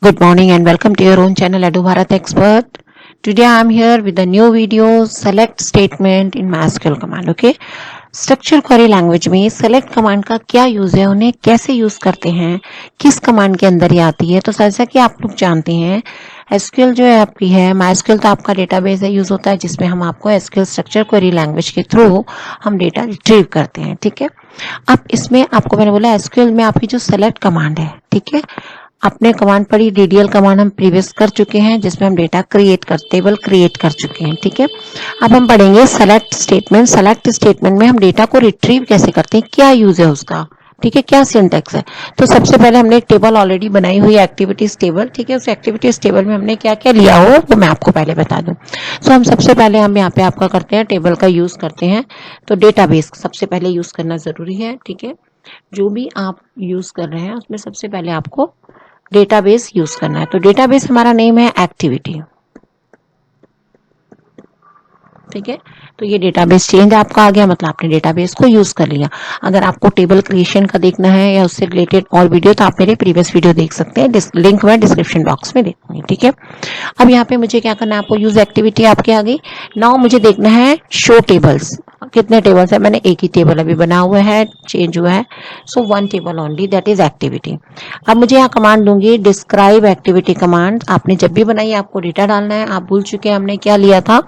Good morning and welcome to your own channel Edu Bharat Expert. Today I am here with a new video, select statement in MySQL command. Okay, structure query language में select command का क्या use है, उन्हें कैसे use करते हैं, किस command के अंदर ये आती है। तो जैसा कि आप लोग जानते हैं एसक्यूएल जो है आपकी है, माइस्क्यूएल तो आपका डेटाबेस है यूज होता है जिसमें हम आपको एसक्यूएल स्ट्रक्चर क्वेरी लैंग्वेज के थ्रू हम डेटा रिट्रीव करते हैं। ठीक है, अब इसमें आपको मैंने बोला एसक्यूएल में आपकी जो सेलेक्ट कमांड है, ठीक है, आपने कमांड पढ़ी डीडीएल कमांड हम प्रीवियस कर चुके हैं जिसमें हम डेटा टेबल क्रिएट कर चुके हैं। ठीक है, अब हम पढ़ेंगे सेलेक्ट स्टेटमेंट। सेलेक्ट स्टेटमेंट में हम डेटा को रिट्रीव कैसे करते हैं, क्या यूज है उसका, ठीक है, क्या सिंटैक्स है। तो सबसे पहले हमने एक टेबल ऑलरेडी बनाई हुई है, एक्टिविटीज टेबल। ठीक है, उस एक्टिविटीज टेबल में हमने क्या क्या लिया हो वो मैं आपको पहले बता दूं। सो हम सबसे पहले हम यहाँ पे आपका करते हैं टेबल का यूज करते हैं। तो डेटाबेस सबसे पहले यूज करना जरूरी है। ठीक है, जो भी आप यूज कर रहे हैं उसमें सबसे पहले आपको डेटाबेस यूज करना है। तो डेटाबेस हमारा नेम है एक्टिविटी। ठीक है, तो ये डेटाबेस चेंज आपका आ गया, मतलब आपने डेटाबेस को यूज कर लिया। अगर आपको टेबल क्रिएशन का देखना है या उससे रिलेटेड और वीडियो तो आप मेरे प्रीवियस वीडियो देख सकते हैं, लिंक मैं डिस्क्रिप्शन बॉक्स में दे दूंगी। ठीक है, अब यहाँ पे मुझे क्या करना है, आपको यूज एक्टिविटी आपके आ गई। नाउ मुझे देखना है शो टेबल्स, कितने टेबल्स है। मैंने एक ही टेबल अभी बना हुआ है, चेंज हुआ है, so one table only, that is activity. अब मुझे यहाँ कमांड दूंगी डिस्क्राइब एक्टिविटी कमांड। आपने जब भी बनाई आपको डेटा डालना है, आप भूल चुके हैं हमने क्या लिया था।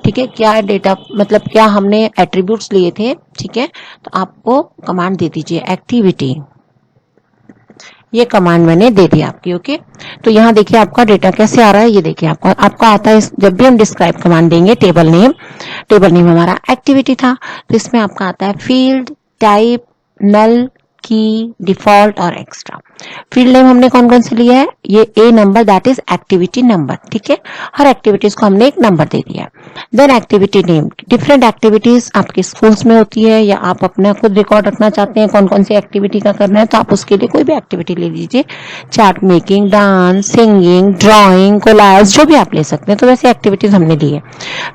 ठीक है, क्या डेटा मतलब क्या हमने एट्रीब्यूट्स लिए थे। ठीक है, तो आपको कमांड दे दीजिए एक्टिविटी, ये कमांड मैंने दे दी आपकी। ओके, तो यहाँ देखिए आपका डेटा कैसे आ रहा है, ये देखिए आपका आता है। जब भी हम डिस्क्राइब कमांड देंगे टेबल नेम हमारा एक्टिविटी था, तो इसमें आपका आता है फील्ड, टाइप, नल, की, डिफॉल्ट और एक्स्ट्रा। फील्ड नेम हमने कौन कौन से लिया है, ये A number, that is activity number. ठीक है, हर एक्टिविटीज को हमने एक नंबर दे दिया। Then activity name, different activities आपके स्कूल्स में होती है या आप अपना खुद रिकॉर्ड रखना चाहते हैं कौन कौन सी एक्टिविटी का करना है, तो आप उसके लिए कोई भी एक्टिविटी ले लीजिए, chart making, dance, singing, drawing, collage, जो भी आप ले सकते हैं। तो वैसे एक्टिविटीज हमने ली है।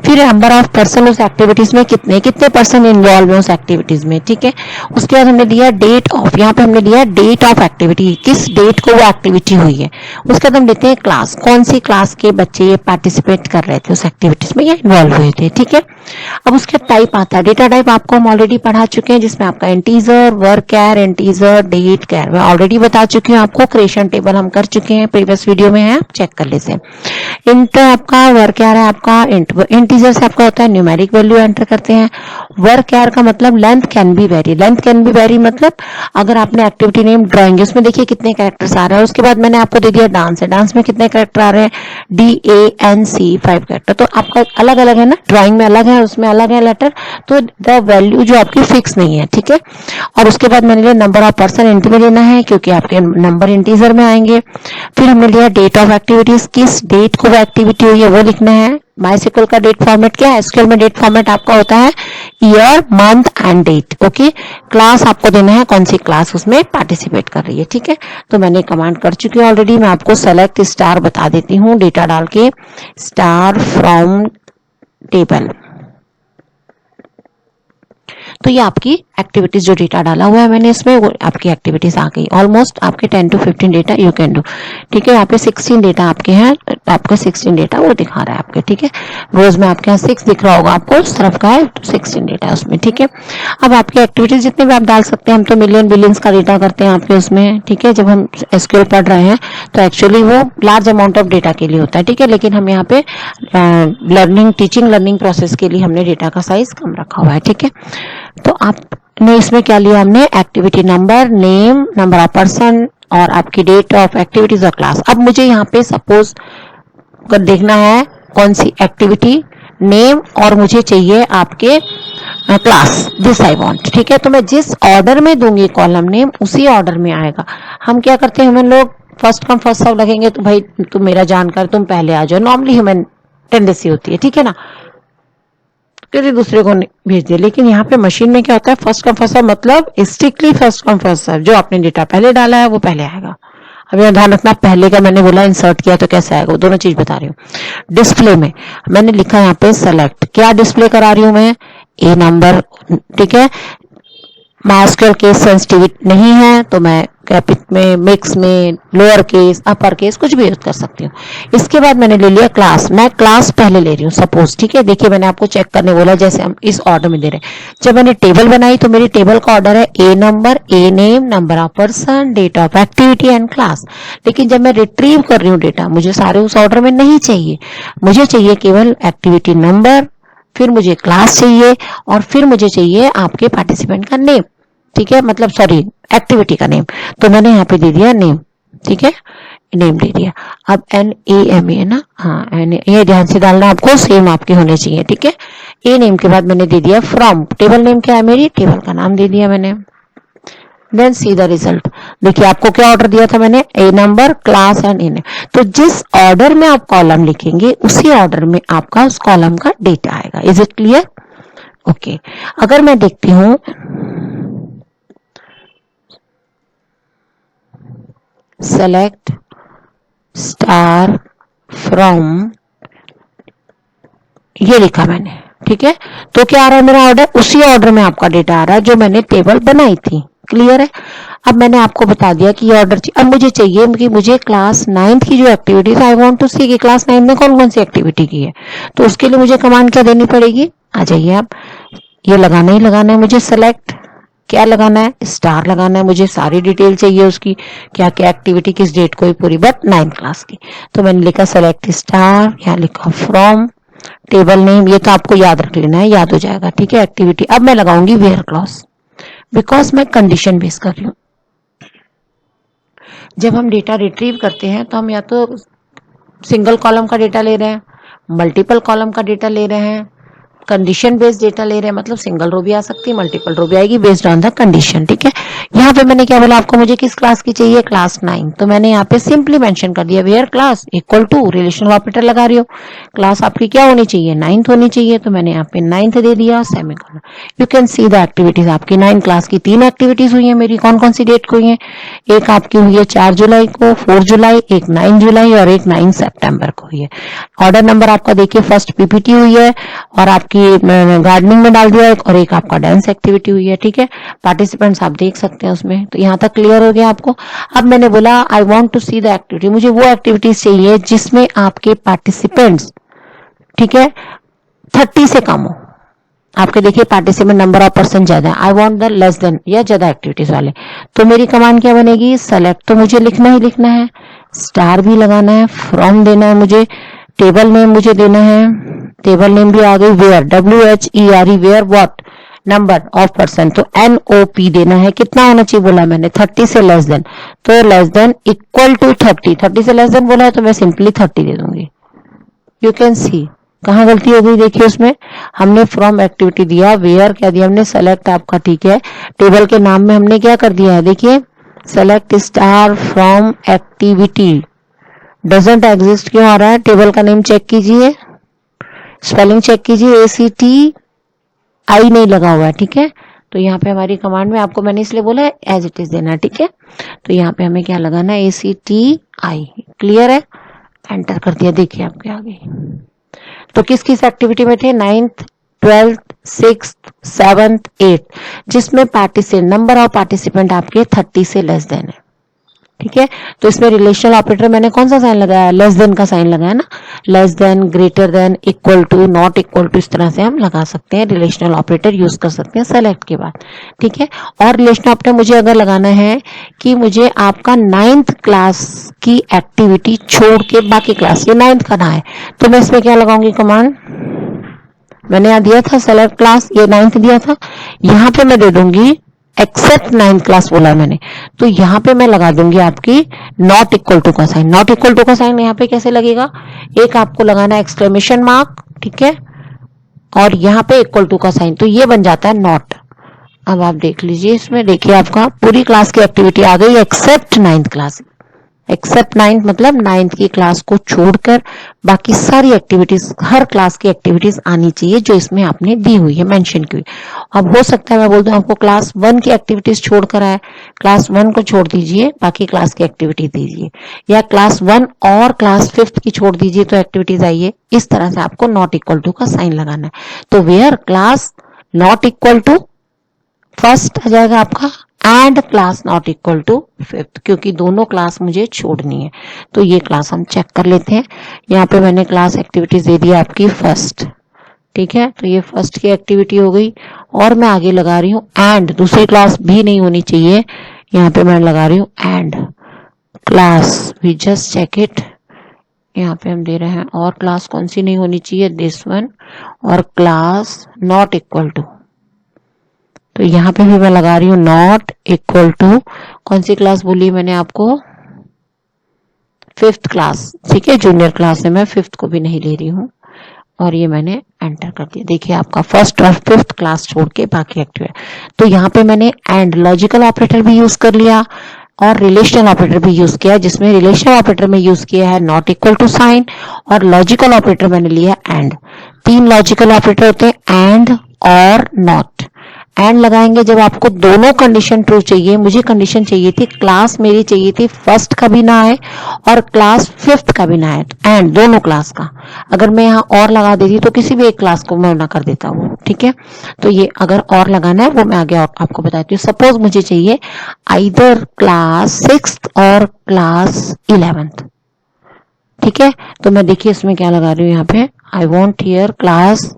फिर नंबर ऑफ पर्सन, उस एक्टिविटीज में कितने कितने पर्सन इन्वॉल्व है उस एक्टिविटीज में। ठीक है, उसके बाद हमने दिया डेट ऑफ, यहाँ पे हमने दिया डेट ऑफ एक्टिविटी, किस डेट को वो एक्टिविटी हुई है। उसके बाद हम देते हैं क्लास, कौन सी क्लास के बच्चे ये पार्टिसिपेट कर रहे थे उस एक्टिविटीज में या इन्वॉल्व हुए थे। ठीक है, अब उसके टाइप आता है, डेटा टाइप आपको हम ऑलरेडी पढ़ा चुके हैं जिसमें आपका इंटीजर, वर्कर, इंटीजर, डेट, कैर, मैं ऑलरेडी बता चुकी हूँ आपको। क्रिएशन टेबल हम कर चुके हैं, प्रीवियस वीडियो में है, आप चेक कर लीजिए। इंट आपका वर्कर है, आपका इंटीजर से आपका होता है न्यूमेरिक वैल्यू एंटर करते हैं। वर्कर का मतलब length can be very, length can be very मतलब अगर आपने एक्टिविटी नेम ड्राइंग, उसमें देखिए कितने कैरेक्टर्स आ रहे हैं। उसके बाद मैंने आपको दे दिया डांस है, डांस में कितने कैरेक्टर आ रहे हैं, DANC 5 कैरेक्टर। तो आपका अलग अलग है ना, ड्राइंग में अलग है, उसमें अलग है लेटर, तो द वैल्यू जो आपकी फिक्स नहीं है। ठीक है, और उसके बाद मैंने लिया नंबर ऑफ पर्सन, इंट में लेना है क्योंकि आपके नंबर इंटीजर में आएंगे। फिर हमने लिया डेट ऑफ एक्टिविटीज, किस डेट को वो एक्टिविटी हुई है वो लिखना है। माइस्क्यूएल का डेट फॉर्मेट क्या है, एसक्यूएल में डेट फॉर्मेट आपका होता है year, month and date. Okay, class आपको देना है कौन सी क्लास उसमें पार्टिसिपेट कर रही है। ठीक है, तो मैंने कमांड कर चुकी हूँ ऑलरेडी। मैं आपको सेलेक्ट स्टार बता देती हूँ, डेटा डाल के स्टार फ्रॉम टेबल। तो ये आपकी एक्टिविटीज जो डेटा डाला हुआ है मैंने इसमें, वो आपकी एक्टिविटीज आ गई। ऑलमोस्ट आपके 10 to 15 data you can do. ठीक है, यहाँ पे 16 डेटा आपके हैं, आपका 16 डेटा वो दिखा रहा है आपके। ठीक है, रोज में आपके यहाँ 6 दिख रहा होगा आपको, उस तरफ का है, 16 डेटा उसमें। ठीक है, अब आपकी एक्टिविटीज जितने भी आप डाल सकते हैं, हम तो मिलियन बिलियंस का डेटा करते हैं आपके उसमें। ठीक है, जब हम एसक्यूएल पढ़ रहे हैं तो एक्चुअली वो लार्ज अमाउंट ऑफ डेटा के लिए होता है। ठीक है, लेकिन हम यहाँ पे टीचिंग लर्निंग प्रोसेस के लिए हमने डेटा का साइज कम रखा हुआ है। ठीक है, तो आपने इसमें क्या लिया, हमने activity number, name, number of person और आपकी डेट ऑफ एक्टिविटीज और क्लास। अब मुझे यहाँ पे सपोज कर देखना है कौन सी एक्टिविटी नेम और मुझे चाहिए आपके क्लास, दिस आई वांट। ठीक है, तो मैं जिस ऑर्डर में दूंगी कॉलम नेम उसी ऑर्डर में आएगा। हम क्या करते हैं, हम लोग फर्स्ट कम फर्स्ट सर्व लगेंगे, तो भाई तुम मेरा जानकार, तुम पहले आ जाओ, नॉर्मली ह्यूमन टेंडेंसी होती है। ठीक है ना, किसी दूसरे को भेज दिया। लेकिन यहाँ पे मशीन में क्या होता है, फर्स्ट कम फर्स्ट सर्व, मतलब strictly first come first serve. जो आपने डेटा पहले डाला है वो पहले आएगा। अब यहाँ ध्यान रखना, पहले का मैंने बोला इंसर्ट किया तो कैसे आएगा, वो दोनों चीज बता रही हूँ। डिस्प्ले में मैंने लिखा यहाँ पे सेलेक्ट, क्या डिस्प्ले करा रही हूँ मैं, ए नंबर। ठीक है, माइस्क्यूएल केस सेंसिटिविटी नहीं है तो मैं कैपिट में, मिक्स में, लोअर केस, अपर केस, कुछ भी यूज कर सकती हूँ। इसके बाद मैंने ले लिया क्लास। मैं क्लास पहले ले रही हूँ सपोज, ठीक है। देखिए मैंने आपको चेक करने बोला, जैसे हम इस ऑर्डर में दे रहे हैं। जब मैंने टेबल बनाई तो मेरी टेबल का ऑर्डर है A number, A name, number of person, date of activity and class. लेकिन जब मैं रिट्रीव कर रही हूँ डेटा, मुझे सारे उस ऑर्डर में नहीं चाहिए, मुझे चाहिए केवल एक्टिविटी नंबर, फिर मुझे क्लास चाहिए, और फिर मुझे चाहिए आपके पार्टिसिपेंट का नेम, ठीक है, मतलब सॉरी एक्टिविटी का नेम। तो मैंने यहाँ पे दे दिया नेम, ठीक है, नेम दे दिया। अब NAME है ना, हाँ ये ध्यान से डालना आपको, सेम आपके होने चाहिए, ठीक है। ए नेम के बाद मैंने दे दिया फ्रॉम, टेबल नेम क्या है मेरी, टेबल का नाम दे दिया मैंने। Then see the result. देखिए आपको क्या ऑर्डर दिया था मैंने, A number, class and A name. तो जिस ऑर्डर में आप कॉलम लिखेंगे उसी ऑर्डर में आपका उस कॉलम का डेटा आएगा। Is it clear? ओके। अगर मैं देखती हूं सेलेक्ट स्टार फ्रॉम, ये लिखा मैंने, ठीक है। तो क्या आ रहा है मेरा ऑर्डर, उसी ऑर्डर में आपका डेटा आ रहा है जो मैंने टेबल बनाई थी। क्लियर है? अब मैंने आपको बता दिया कि ये ऑर्डर, अब मुझे चाहिए कि मुझे क्लास 9 की जो एक्टिविटी है, आई वांट टू सी कि क्लास 9 में कौन कौन सी एक्टिविटी की है। तो उसके लिए मुझे कमांड क्या देनी पड़ेगी, आ जाइए आप, ये लगाना ही लगाना है मुझे, सेलेक्ट, क्या लगाना है, स्टार लगाना है। मुझे सारी डिटेल चाहिए उसकी, क्या क्या एक्टिविटी किस डेट को, पूरी, बट 9 क्लास की। तो मैंने लिखा सेलेक्ट स्टार, यहाँ लिखा फ्रॉम, टेबल नेम, ये तो आपको याद रख लेना है, याद हो जाएगा, ठीक है। एक्टिविटी, अब मैं लगाऊंगी वेयर क्लॉज, बिकॉज मैं कंडीशन बेस कर रही हूँ। जब हम डेटा रिट्रीव करते हैं तो हम या तो सिंगल कॉलम का डेटा ले रहे हैं, मल्टीपल कॉलम का डेटा ले रहे हैं, कंडीशन बेस्ड डेटा ले रहे हैं, मतलब सिंगल रो भी आ सकती है, मल्टीपल रो भी आएगी बेस्ड ऑन द कंडीशन, ठीक है। यहाँ पे मैंने क्या बोला आपको, मुझे किस क्लास की चाहिए, क्लास 9। तो मैंने यहाँ पे सिंपली मेंशन कर दिया where class equal to, relational operator लगा रही हो, क्लास आपकी क्या होनी चाहिए, 9th होनी चाहिए। तो मैंने यहाँ पे 9th दे दिया, semicolon. You can see the activities, आपकी 9 क्लास की 3 एक्टिविटीज हुई है मेरी। कौन कौन सी डेट को हुई है, एक आपकी हुई है 4 जुलाई को, 4 जुलाई, एक 9 जुलाई और एक 9 सितंबर को हुई है। ऑर्डर नंबर आपका देखिए फर्स्ट PPT हुई है, और आपकी गार्डनिंग में डाल दिया एक, और एक आपका डांस एक्टिविटी हुई है, ठीक है। पार्टिसिपेंट्स आप देख सकते हैं उसमें। तो यहाँ तक क्लियर हो गया आपको। अब मैंने बोला I want to see the activity, मुझे वो एक्टिविटीज चाहिए जिसमें आपके पार्टिसिपेंट्स, ठीक है, 30 से कम हो। आपके देखिए पार्टिसिपेंट नंबर ऑफ पर्सन ज्यादा है, I want the less than या ज्यादा एक्टिविटीज वाले। तो मेरी कमांड क्या बनेगी, सेलेक्ट, तो मुझे लिखना ही लिखना है, स्टार भी लगाना है, फ्रॉम देना है मुझे, टेबल नेम मुझे देना है, टेबल नेम भी आ गई, where, WHERE, where what, number of person, तो NOP देना है। कितना होना चाहिए बोला मैंने, 30 से लेस देन, तो लेस देन इक्वल टू 30, 30 से लेस देन बोला है तो मैं सिंपली 30 दे दूंगी। यू कैन सी कहाँ गलती हो गई, देखिए उसमें हमने फ्रॉम एक्टिविटी दिया, वेयर क्या दिया हमने, सेलेक्ट आपका, ठीक है। टेबल के नाम में हमने क्या कर दिया है, देखिए select star from activity, doesn't exist क्यों आ रहा है, टेबल का नेम चेक कीजिए, स्पेलिंग चेक कीजिए, ACTI नहीं लगा हुआ है, ठीक है। तो यहाँ पे हमारी कमांड में आपको मैंने इसलिए बोला है एज इट इज देना, ठीक है। तो यहाँ पे हमें क्या लगाना है, ACTI, क्लियर है, एंटर कर दिया, देखिए आपके आ गई। तो किस किस एक्टिविटी में थे, 9th, 12th, 6th, 7th, 8th, जिसमें पार्टिसिपेंट, नंबर ऑफ पार्टिसिपेंट आपके 30 से लेस देन है, ठीक है। तो इसमें रिलेशनल ऑपरेटर मैंने कौन सा साइन लगाया, लेस देन का साइन लगाया ना, less than, greater than, equal to, not equal to, इस तरह से हम लगा सकते हैं, रिलेशनल ऑपरेटर यूज कर सकते हैं सेलेक्ट के बाद, ठीक है। और रिलेशनल ऑपरेटर मुझे अगर लगाना है कि मुझे आपका 9th क्लास की एक्टिविटी छोड़ के बाकी क्लास, ये 9th का ना है, तो मैं इसमें क्या लगाऊंगी कमांड, मैंने यहाँ दिया था सेलेक्ट क्लास, ये 9th दिया था, यहाँ पे मैं दे दूंगी एक्सेप्ट 9th क्लास बोला मैंने, तो यहाँ पे मैं लगा दूंगी आपकी नॉट इक्वल टू का साइन। नॉट इक्वल टू का साइन यहाँ पे कैसे लगेगा, एक आपको लगाना है एक्सक्लेमेशन मार्क, ठीक है, और यहाँ पे इक्वल टू का साइन, तो ये बन जाता है नॉट। अब आप देख लीजिए इसमें, देखिए आपका पूरी क्लास की एक्टिविटी आ गई accept 9th class, accept 9th मतलब 9th की क्लास को छोड़कर बाकी सारी एक्टिविटीज, हर क्लास की एक्टिविटीज आनी चाहिए जो इसमें आपने दी हुई है, मेंशन की हुई। अब हो सकता है मैं बोल दूं आपको क्लास 1 की एक्टिविटीज छोड़कर आए, क्लास 1 को छोड़ दीजिए, बाकी क्लास की एक्टिविटी दीजिए, या क्लास 1 और क्लास 5th की छोड़ दीजिए तो एक्टिविटीज आइए। इस तरह से आपको नॉट इक्वल टू का साइन लगाना है। तो where class not equal to, first आ जाएगा आपका and class not equal to 5th, क्योंकि दोनों क्लास मुझे छोड़नी है। तो ये क्लास हम चेक कर लेते हैं। यहाँ पे मैंने क्लास एक्टिविटीज दे दी आपकी फर्स्ट, ठीक है, तो ये फर्स्ट की एक्टिविटी हो गई। और मैं आगे लगा रही हूँ एंड, दूसरी क्लास भी नहीं होनी चाहिए, यहाँ पे मैं लगा रही हूँ and class, we just check it. यहाँ पे हम दे रहे हैं और क्लास कौन सी नहीं होनी चाहिए, दिस वन, और क्लास नॉट इक्वल टू, तो यहाँ पे भी मैं लगा रही हूँ नॉट इक्वल टू, कौन सी क्लास बोली मैंने आपको, 5th क्लास, ठीक है, जूनियर क्लास है, मैं 5th को भी नहीं ले रही हूँ। और ये मैंने एंटर कर दिया। देखिए आपका फर्स्ट और 5th क्लास छोड़ के बाकी एक्टिव है। तो यहाँ पे मैंने एंड लॉजिकल ऑपरेटर भी यूज कर लिया और रिलेशनल ऑपरेटर भी यूज किया, जिसमें रिलेशनल ऑपरेटर में यूज किया है नॉट इक्वल टू साइन, और लॉजिकल ऑपरेटर मैंने लिया एंड। 3 लॉजिकल ऑपरेटर होते हैं, एंड और नॉट। एंड लगाएंगे जब आपको दोनों कंडीशन ट्रू चाहिए। मुझे कंडीशन चाहिए थी, क्लास मेरी चाहिए थी 1st का भी ना आए और क्लास 5th का भी ना आए, एंड दोनों क्लास का। अगर मैं यहाँ और लगा देती तो किसी भी एक क्लास को मैं ना कर देता हूँ, ठीक है। तो ये अगर और लगाना है वो मैं आगे आपको बताती हूँ। सपोज मुझे चाहिए आइदर क्लास 6th और क्लास 11th, ठीक है। तो मैं देखिए इसमें क्या लगा रही हूँ, यहाँ पे आई वॉन्ट हियर क्लास,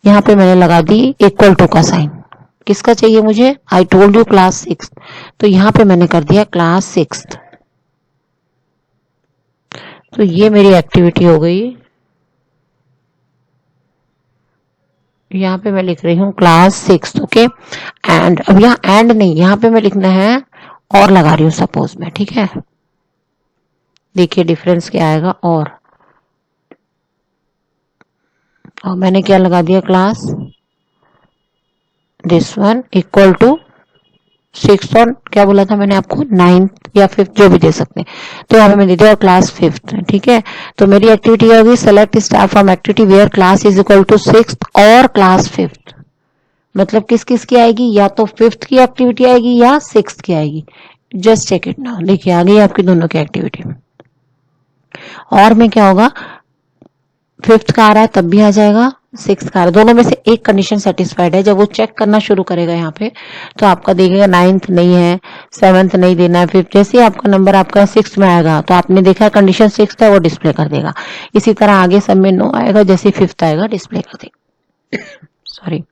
यहाँ पे मैंने लगा दी इक्वल टू का साइन। किसका चाहिए मुझे, I told you class 6th, तो यहाँ पे मैंने कर दिया क्लास 6th। तो ये मेरी एक्टिविटी हो गई। यहाँ पे मैं लिख रही हूँ क्लास 6th, ओके। एंड अब यहाँ एंड नहीं, यहाँ पे मैं लिखना है और लगा रही हूँ सपोज में, ठीक है। देखिए डिफरेंस क्या आएगा, और मैंने क्या लगा दिया, class this one equal to 6th, और क्या बोला था मैंने आपको, 9th या 5th जो भी दे सकते हैं। तो यहाँ पे मैं दे दिया क्लास 5th, ठीक है। तो मेरी एक्टिविटी होगी select star from activity where class is equal to 6th और क्लास 5th। मतलब किस किस की आएगी, या तो 5th की एक्टिविटी आएगी या 6th की आएगी। जस्ट चेक इट नाउ, देखिए आ गई आपकी दोनों की एक्टिविटी। और में क्या होगा, 5th का आ रहा है तब भी आ जाएगा, 6th का आ रहा है, दोनों में से एक कंडीशन सेटिस्फाइड है। जब वो चेक करना शुरू करेगा यहाँ पे तो आपका देखेगा 9th नहीं है, 7th नहीं देना है, 5th, जैसे आपका नंबर आपका 6th में आएगा तो आपने देखा कंडीशन 6th है वो डिस्प्ले कर देगा। इसी तरह आगे सब में नो आएगा, जैसे 5th आएगा डिस्प्ले कर देगा। सॉरी।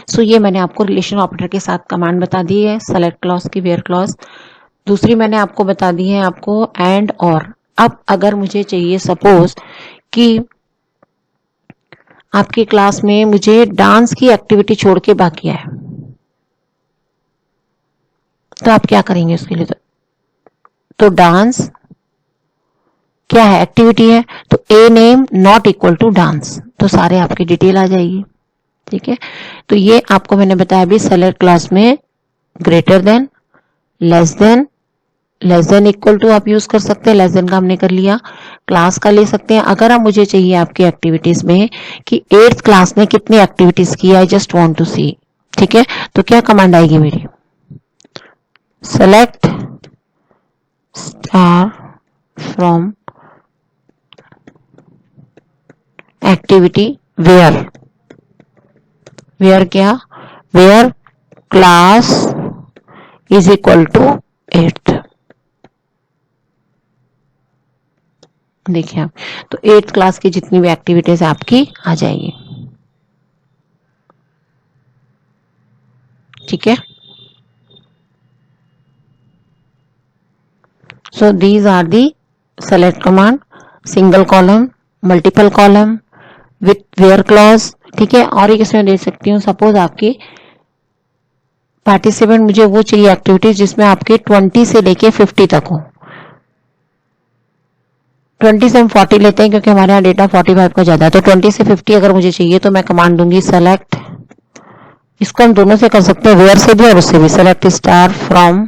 सो ये मैंने आपको रिलेशन ऑपरेटर के साथ कमांड बता दी है, सेलेक्ट क्लॉज की, वेयर क्लॉज। दूसरी मैंने आपको बता दी है आपको एंड और। अब अगर मुझे चाहिए सपोज कि आपकी क्लास में मुझे डांस की एक्टिविटी छोड़ के बाकी है, तो आप क्या करेंगे उसके लिए, तो डांस क्या है, एक्टिविटी है, तो A name not equal to dance, तो सारे आपकी डिटेल आ जाएगी, ठीक है। तो ये आपको मैंने बताया अभी, सेलेक्ट क्लास में greater than, less than equal to आप यूज कर सकते हैं, लेस देन का हमने कर लिया, क्लास का ले सकते हैं। अगर आप मुझे चाहिए आपकी एक्टिविटीज में कि 8th क्लास ने कितनी एक्टिविटीज की, I just want to see, ठीक है। तो क्या कमांड आएगी मेरी, select star from activity where, where क्या, where class is equal to 8th। देखिए आप, तो 8th क्लास की जितनी भी एक्टिविटीज आपकी आ जाएगी, ठीक है। So these are the select command, single column, multiple column with where clause, ठीक है। और एक इसमें दे सकती हूँ, सपोज आपकी पार्टिसिपेंट मुझे वो चाहिए एक्टिविटीज जिसमें आपके 20 से लेके 50 तक हो। 20 से हम 40 लेते हैं क्योंकि हमारे यहाँ डेटा 45 का ज्यादा है, तो 20 से 50 अगर मुझे चाहिए तो मैं कमांड दूंगी सेलेक्ट, इसको हम दोनों से कर सकते हैं, वेयर से भी और उससे भी, सेलेक्ट स्टार फ्रॉम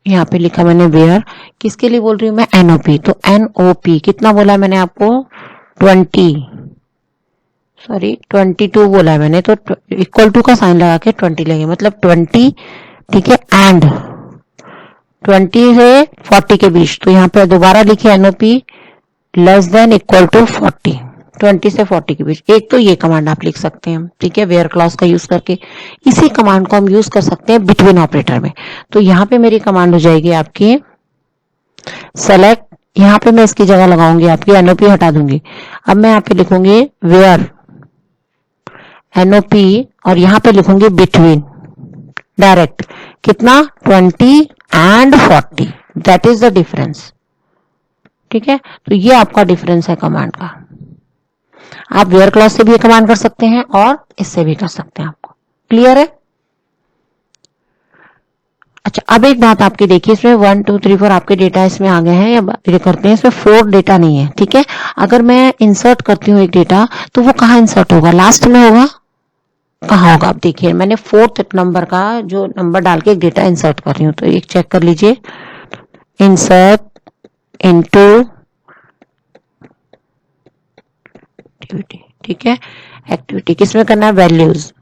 यहाँ पे लिखा मैंने वेयर, किसके लिए बोल रही हूँ मैं, एनओपी, तो एनओपी कितना बोला है मैंने आपको, 22 बोला है मैंने, तो इक्वल टू का साइन लगा के 20 लेंगे, मतलब 20, ठीक है। एंड 20 से 40 के बीच, तो यहाँ पे दोबारा लिखे NOP less than equal to 40, 20 से 40 के बीच। एक तो ये कमांड आप लिख सकते हैं, ठीक है, वेयर क्लॉज का यूज करके। इसी कमांड को हम यूज कर सकते हैं बिटवीन ऑपरेटर में। तो यहाँ पे मेरी कमांड हो जाएगी आपकी सेलेक्ट, यहाँ पे मैं इसकी जगह लगाऊंगी आपकी एनओपी हटा दूंगी। अब मैं यहाँ पे लिखूंगी वेयर एनओपी और यहाँ पे लिखूंगी बिटवीन डायरेक्ट, कितना 20 and 40, that is the difference. ठीक है, तो ये आपका डिफरेंस है कमांड का। आप वेयर क्लॉज से भी कमांड कर सकते हैं और इससे भी कर सकते हैं। आपको क्लियर है? अच्छा, अब एक बात आपकी देखिए, इसमें 1 2 3 4 आपके डेटा इसमें आ गए हैं या ये करते हैं, इसमें 4 डेटा नहीं है। ठीक है, अगर मैं इंसर्ट करती हूँ एक डेटा तो वो कहाँ इंसर्ट होगा? लास्ट में होगा। कहाँ होगा? आप देखिए, मैंने 4th नंबर का जो नंबर डाल के एक डेटा इंसर्ट कर रही हूँ, तो एक चेक कर लीजिए, इंसर्ट इनटू एक्टिविटी। ठीक है, एक्टिविटी किसमें करना है? वैल्यूज।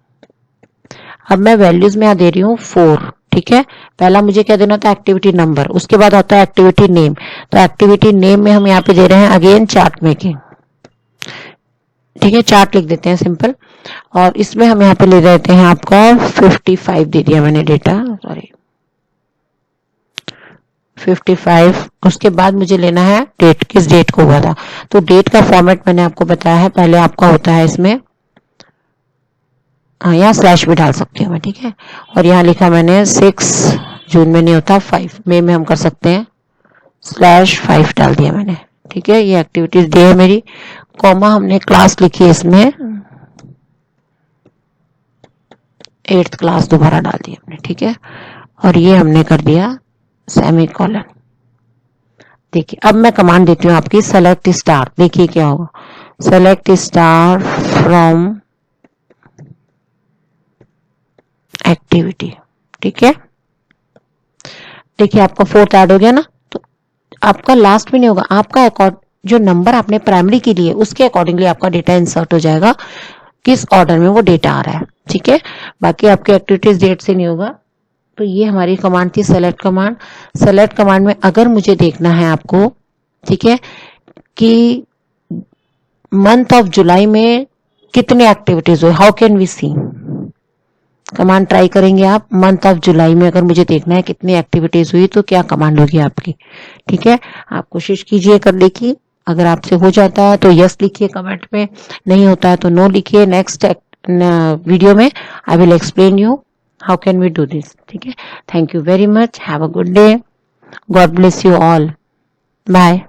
अब मैं वैल्यूज में दे रही हूँ 4। ठीक है, पहला मुझे क्या देना था? एक्टिविटी नंबर, उसके बाद आता है एक्टिविटी नेम। तो एक्टिविटी नेम में हम यहाँ पे दे रहे हैं अगेन चार्ट मेकिंग। ठीक है, चार्ट लिख देते हैं सिंपल, और इसमें हम यहाँ पे ले देते हैं आपका 55 दे दिया मैंने डेटा, सॉरी 55। उसके बाद मुझे लेना है डेट, किस डेट को हुआ था। तो डेट का फॉर्मेट मैंने आपको बताया है, पहले आपका होता है इसमें, यहाँ स्लैश भी डाल सकती हूँ मैं। ठीक है, और यहाँ लिखा मैंने 6 जून में नहीं होता, 5 मई में हम कर सकते हैं, /5 डाल दिया मैंने। ठीक है, ये एक्टिविटीज डे है मेरी, कॉमा हमने क्लास लिखी है इसमें 8th क्लास दोबारा डाल दी हमने। ठीक है, और ये हमने कर दिया सेमीकोलन। देखिए, अब मैं कमांड देती हूँ आपकी सेलेक्ट स्टार। देखिए क्या होगा, सेलेक्ट स्टार फ्रॉम एक्टिविटी। ठीक है, देखिए आपका 4th ऐड हो गया ना, तो आपका लास्ट में नहीं होगा, आपका जो नंबर आपने प्राइमरी के लिए उसके अकॉर्डिंगली आपका डेटा इंसर्ट हो जाएगा, किस ऑर्डर में वो डेटा आ रहा है। ठीक है, बाकी आपकी एक्टिविटीज डेट से नहीं होगा। तो ये हमारी कमांड थी सेलेक्ट कमांड। सेलेक्ट कमांड में अगर मुझे देखना है आपको, ठीक है, कि मंथ ऑफ जुलाई में कितने एक्टिविटीज हुए, how can we see, command try करेंगे आप। मंथ ऑफ जुलाई में अगर मुझे देखना है कितनी एक्टिविटीज हुई तो क्या कमांड होगी आपकी। ठीक है, आप कोशिश कीजिए करने की, अगर आपसे हो जाता है तो यस लिखिए कमेंट में, नहीं होता है तो नो लिखिए। नेक्स्ट वीडियो में I will explain you how can we do this. ठीक है, thank you very much, have a good day, God bless you all, bye.